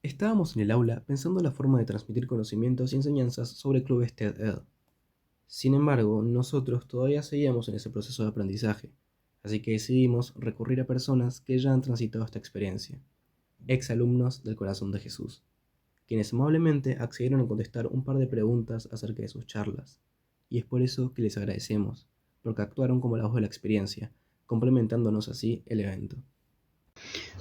Estábamos en el aula pensando en la forma de transmitir conocimientos y enseñanzas sobre clubes TED-Ed. Sin embargo, nosotros todavía seguíamos en ese proceso de aprendizaje, así que decidimos recurrir a personas que ya han transitado esta experiencia, exalumnos del Corazón de Jesús, quienes amablemente accedieron a contestar un par de preguntas acerca de sus charlas, y es por eso que les agradecemos, porque actuaron como la voz de la experiencia, complementándonos así el evento.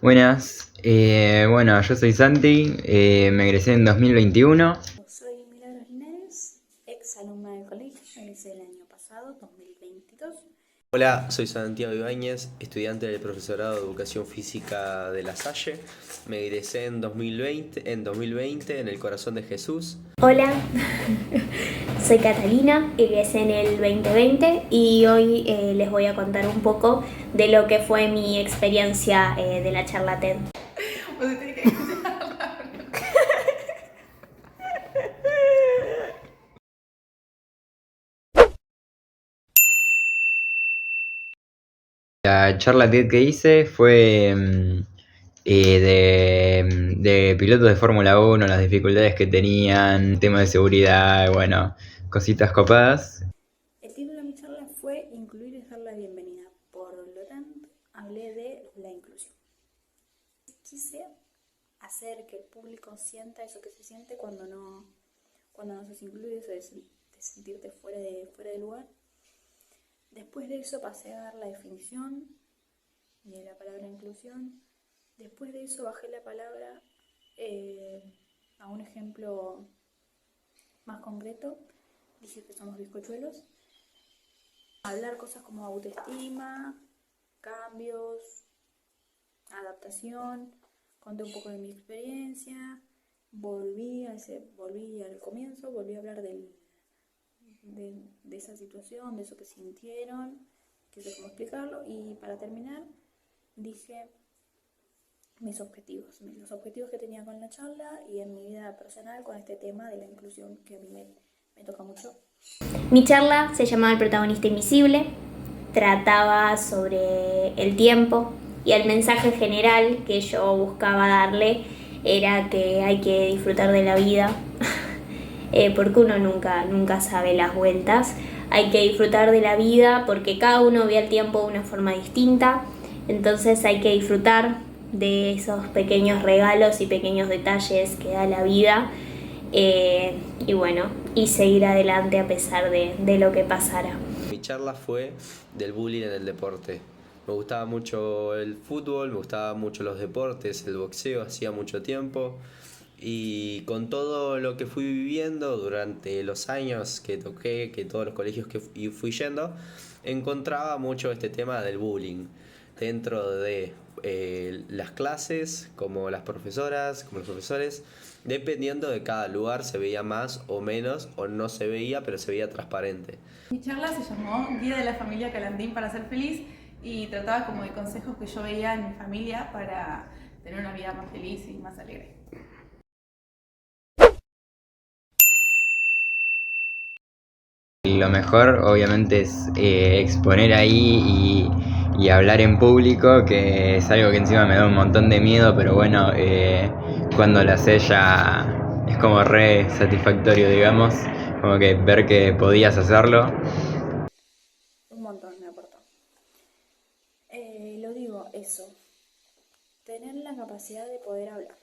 Buenas, bueno, yo soy Santi, me egresé en 2021. Soy Milagros Linares, ex alumna del colegio, egresé el año pasado, 2022. Hola, soy Santiago Ibáñez, estudiante del profesorado de Educación Física de La Salle. Me egresé en 2020 en el Corazón de Jesús. Hola, soy Catalina, egresé en el 2020 y hoy les voy a contar un poco de lo que fue mi experiencia de la charla TED. La charla TED que hice fue de pilotos de Fórmula 1, las dificultades que tenían, temas de seguridad, bueno, cositas copadas. El título de mi charla fue Incluir y dar la bienvenida. Por lo tanto, hablé de la inclusión. Quise hacer que el público sienta eso que se siente cuando no se incluye, eso de sentirte fuera de lugar. Después de eso pasé a dar la definición de la palabra inclusión. Después de eso bajé la palabra a un ejemplo más concreto. Dije que somos bizcochuelos. Hablar cosas como autoestima, cambios, adaptación. Conté un poco de mi experiencia. Volví al comienzo, volví a hablar de esa situación, de eso que sintieron, que sé cómo explicarlo. Y para terminar, dije los objetivos que tenía con la charla y en mi vida personal con este tema de la inclusión que a mí me toca mucho. Mi charla se llamaba El protagonista invisible, trataba sobre el tiempo y el mensaje general que yo buscaba darle era que hay que disfrutar de la vida porque uno nunca sabe las vueltas. Hay que disfrutar de la vida porque cada uno ve el tiempo de una forma distinta, entonces hay que disfrutar de esos pequeños regalos y pequeños detalles que da la vida y bueno, y seguir adelante a pesar de lo que pasara. Mi charla fue del bullying en el deporte. Me gustaba mucho el fútbol, me gustaban mucho los deportes, el boxeo, hacía mucho tiempo. Y con todo lo que fui viviendo durante los años que toqué, que todos los colegios que fui yendo, encontraba mucho este tema del bullying dentro de las clases, como las profesoras, como los profesores. Dependiendo de cada lugar se veía más o menos, o no se veía, pero se veía transparente. Mi charla se llamó Guía de la familia Calandín para ser feliz y trataba como de consejos que yo veía en mi familia para tener una vida más feliz y más alegre. Lo mejor obviamente es exponer ahí y hablar en público, que es algo que encima me da un montón de miedo, pero bueno, cuando lo haces ya es como re satisfactorio, digamos, como que ver que podías hacerlo. Un montón me aportó. Lo digo, eso. Tener la capacidad de poder hablar.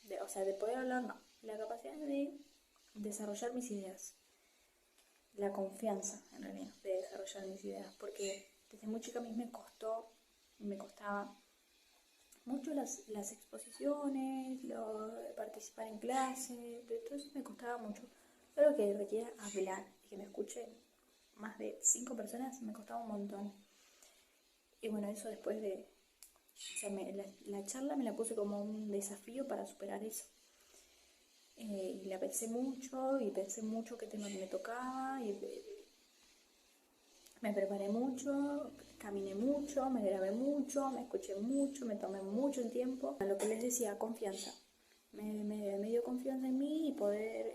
De poder hablar no. La capacidad de desarrollar mis ideas. La confianza, en realidad, de desarrollar mis ideas. Porque desde muy chica a mí me costaba mucho las exposiciones, participar en clases, todo eso me costaba mucho. Todo lo que requiera hablar y que me escuchen más de 5 personas me costaba un montón. Y bueno, eso después de... la charla me la puse como un desafío para superar eso. Y la pensé mucho qué tema me tocaba, y me preparé mucho, caminé mucho, me grabé mucho, me escuché mucho, me tomé mucho el tiempo. A lo que les decía, confianza. Me dio confianza en mí y poder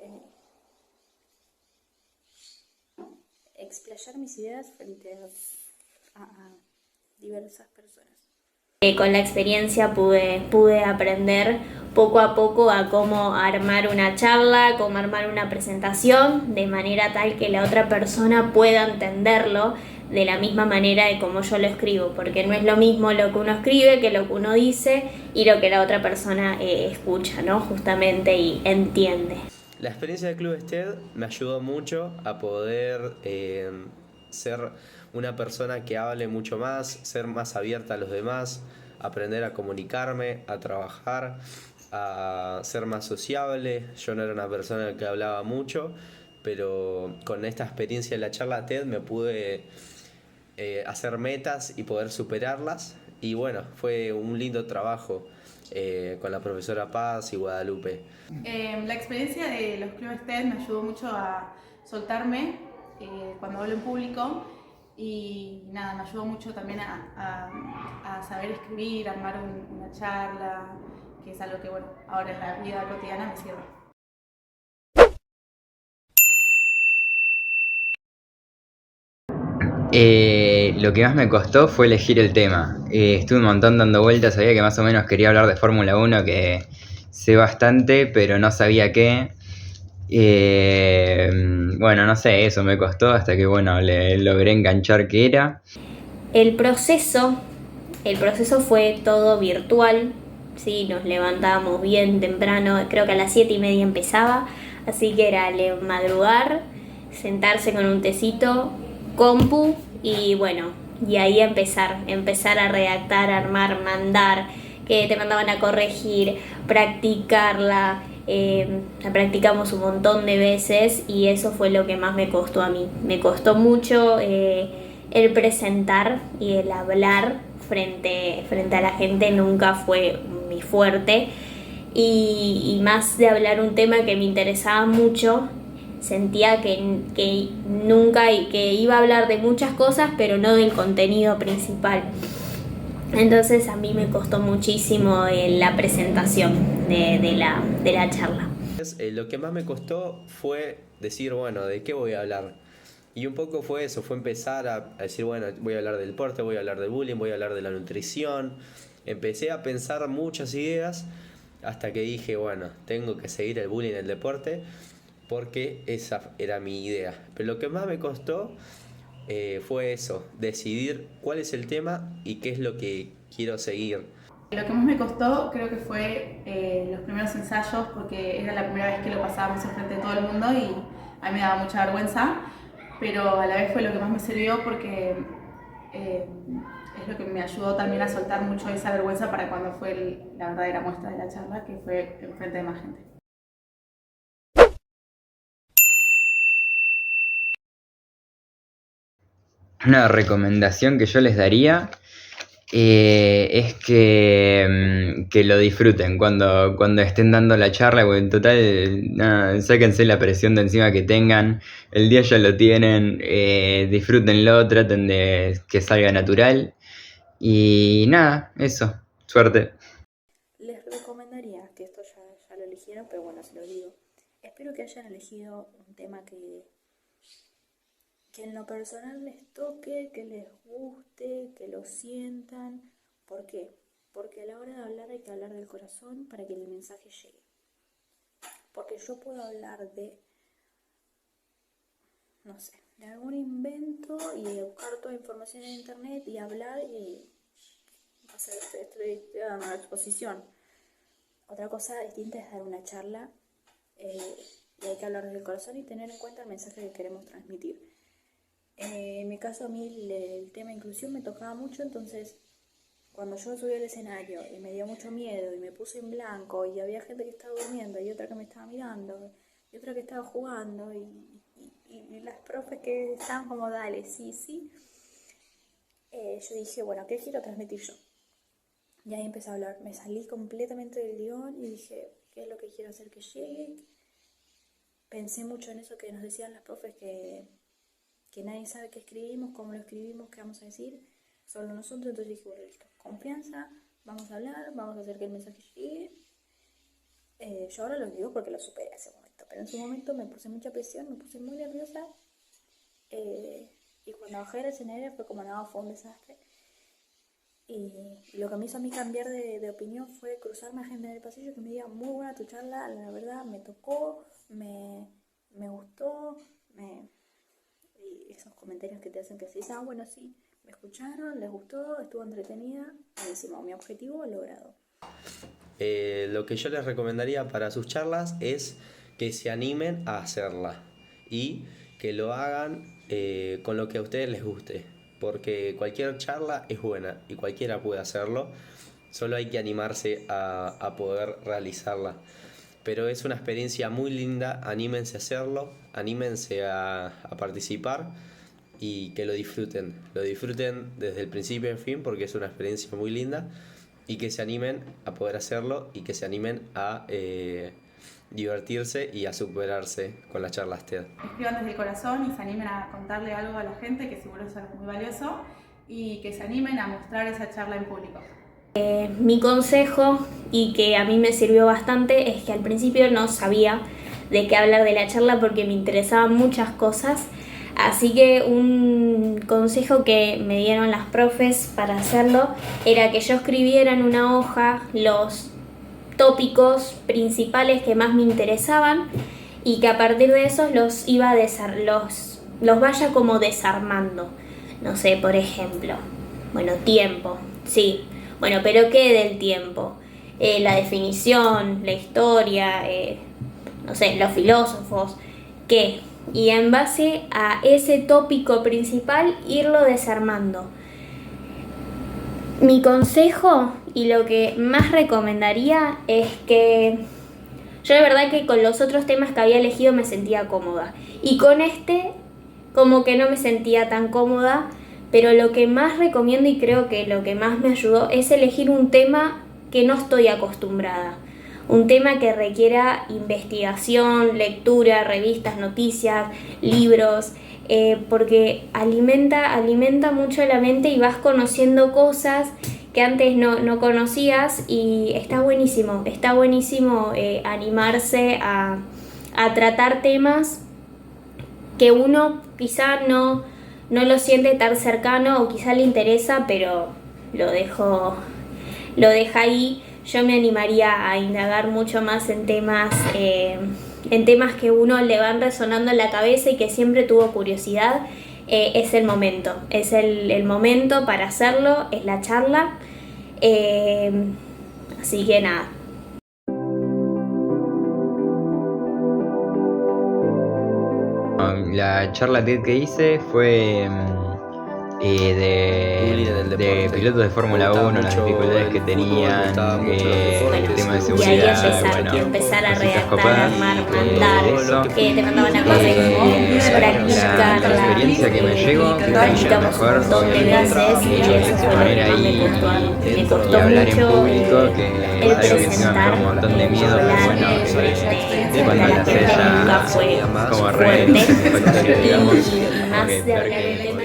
explayar mis ideas frente a diversas personas. Con la experiencia pude aprender poco a poco a cómo armar una charla, cómo armar una presentación, de manera tal que la otra persona pueda entenderlo de la misma manera de como yo lo escribo, porque no es lo mismo lo que uno escribe que lo que uno dice y lo que la otra persona escucha, ¿no? Justamente, y entiende. La experiencia del Club STED me ayudó mucho a poder ser una persona que hable mucho más, ser más abierta a los demás, aprender a comunicarme, a trabajar, a ser más sociable. Yo no era una persona que hablaba mucho, pero con esta experiencia de la charla TED me pude hacer metas y poder superarlas. Y bueno, fue un lindo trabajo con la profesora Paz y Guadalupe. La experiencia de los clubes TED me ayudó mucho a soltarme cuando hablo en público y nada, me ayudó mucho también a saber escribir, armar una charla, que es algo que bueno, ahora en la vida cotidiana me sirve. Lo que más me costó fue elegir el tema. Estuve un montón dando vueltas, sabía que más o menos quería hablar de Fórmula 1, que sé bastante, pero no sabía qué. Bueno, no sé, eso me costó hasta que, bueno, le logré enganchar qué era. El proceso fue todo virtual, ¿sí? Nos levantábamos bien temprano, creo que a las 7:30 empezaba, así que era madrugar, sentarse con un tecito, compu y bueno, y ahí empezar a redactar, armar, mandar, que te mandaban a corregir, practicarla. La practicamos un montón de veces y eso fue lo que más me costó a mí. Me costó mucho el presentar y el hablar frente a la gente, nunca fue mi fuerte. Y más de hablar un tema que me interesaba mucho, sentía que nunca, que iba a hablar de muchas cosas, pero no del contenido principal. Entonces a mí me costó muchísimo la presentación de la charla. Lo que más me costó fue decir, bueno, ¿de qué voy a hablar? Y un poco fue eso, fue empezar a decir, bueno, voy a hablar del deporte, voy a hablar del bullying, voy a hablar de la nutrición. Empecé a pensar muchas ideas hasta que dije, bueno, tengo que seguir el bullying en el deporte porque esa era mi idea. Pero lo que más me costó fue eso, decidir cuál es el tema y qué es lo que quiero seguir. Lo que más me costó creo que fue los primeros ensayos, porque era la primera vez que lo pasábamos enfrente de todo el mundo y a mí me daba mucha vergüenza, pero a la vez fue lo que más me sirvió porque es lo que me ayudó también a soltar mucho esa vergüenza para cuando fue la verdadera muestra de la charla, que fue enfrente de más gente. Una recomendación que yo les daría es que lo disfruten cuando estén dando la charla, porque en total, nada, sáquense la presión de encima que tengan, el día ya lo tienen, disfrútenlo, traten de que salga natural y nada, eso, suerte. Les recomendaría, que esto ya lo eligieron, pero bueno, se lo digo. Espero que hayan elegido un tema que en lo personal les toque, que les guste, que lo sientan. ¿Por qué? Porque a la hora de hablar hay que hablar del corazón para que el mensaje llegue. Porque yo puedo hablar de, no sé, de algún invento y de buscar toda información en internet y hablar y hacer, estoy dando una exposición. Otra cosa distinta es dar una charla y hay que hablar desde el corazón y tener en cuenta el mensaje que queremos transmitir. En mi caso a mí el tema inclusión me tocaba mucho, entonces cuando yo subí al escenario y me dio mucho miedo y me puse en blanco y había gente que estaba durmiendo y otra que me estaba mirando y otra que estaba jugando y las profes que estaban como dale, sí, yo dije, bueno, ¿qué quiero transmitir yo? Y ahí empecé a hablar, me salí completamente del guión y dije, ¿qué es lo que quiero hacer que llegue? Pensé mucho en eso que nos decían las profes, que nadie sabe qué escribimos, cómo lo escribimos, qué vamos a decir, solo nosotros. Entonces dije, bueno, listo, confianza, vamos a hablar, vamos a hacer que el mensaje llegue. Yo ahora lo digo porque lo superé ese momento, pero en su momento me puse mucha presión, me puse muy nerviosa y cuando bajé del escenario fue como, no, fue un desastre. Y lo que me hizo a mí cambiar de opinión fue cruzarme a gente en el pasillo que me diga, muy buena tu charla, la verdad me tocó, me gustó, y esos comentarios que te hacen que decís, bueno, sí, me escucharon, les gustó, estuvo entretenida, buenísimo, mi objetivo logrado. Lo que yo les recomendaría para sus charlas es que se animen a hacerla y que lo hagan con lo que a ustedes les guste, porque cualquier charla es buena y cualquiera puede hacerlo, solo hay que animarse a poder realizarla. Pero es una experiencia muy linda, anímense a hacerlo, anímense a participar y que lo disfruten desde el principio en fin, porque es una experiencia muy linda, y que se animen a poder hacerlo y que se animen a divertirse y a superarse con las charlas TED. Escriban desde el corazón y se animen a contarle algo a la gente, que seguro es algo muy valioso, y que se animen a mostrar esa charla en público. Mi consejo, y que a mí me sirvió bastante, es que al principio no sabía de qué hablar de la charla porque me interesaban muchas cosas. Así que un consejo que me dieron las profes para hacerlo era que yo escribiera en una hoja los tópicos principales que más me interesaban y que a partir de esos los vaya como desarmando. No sé, por ejemplo, tiempo, sí. Bueno, pero ¿qué del tiempo? La definición, la historia, no sé, los filósofos, ¿qué? Y en base a ese tópico principal irlo desarmando. Mi consejo y lo que más recomendaría es que yo de verdad que con los otros temas que había elegido me sentía cómoda. Y con este como que no me sentía tan cómoda, pero lo que más recomiendo y creo que lo que más me ayudó es elegir un tema que no estoy acostumbrada. Un tema que requiera investigación, lectura, revistas, noticias, libros, porque alimenta mucho la mente y vas conociendo cosas que antes no conocías y está buenísimo animarse a tratar temas que uno quizá no lo siente tan cercano o quizá le interesa, pero lo deja ahí. Yo me animaría a indagar mucho más en temas que uno le van resonando en la cabeza y que siempre tuvo curiosidad. Es el momento, el momento para hacerlo, es la charla. Así que nada. La charla TED que hice fue de pilotos de Fórmula 1, las dificultades que tenían, el tema de seguridad, y ahí empezar a redactar, armar, mandar, te mandaban a correr, practicar, la experiencia que me llevo, que es lo mejor, obviamente, exponer ahí y hablar en público, que es algo que encima me da un montón de miedo, pero bueno, cuando la haces ya como re satisfactorio, digamos, como que ver que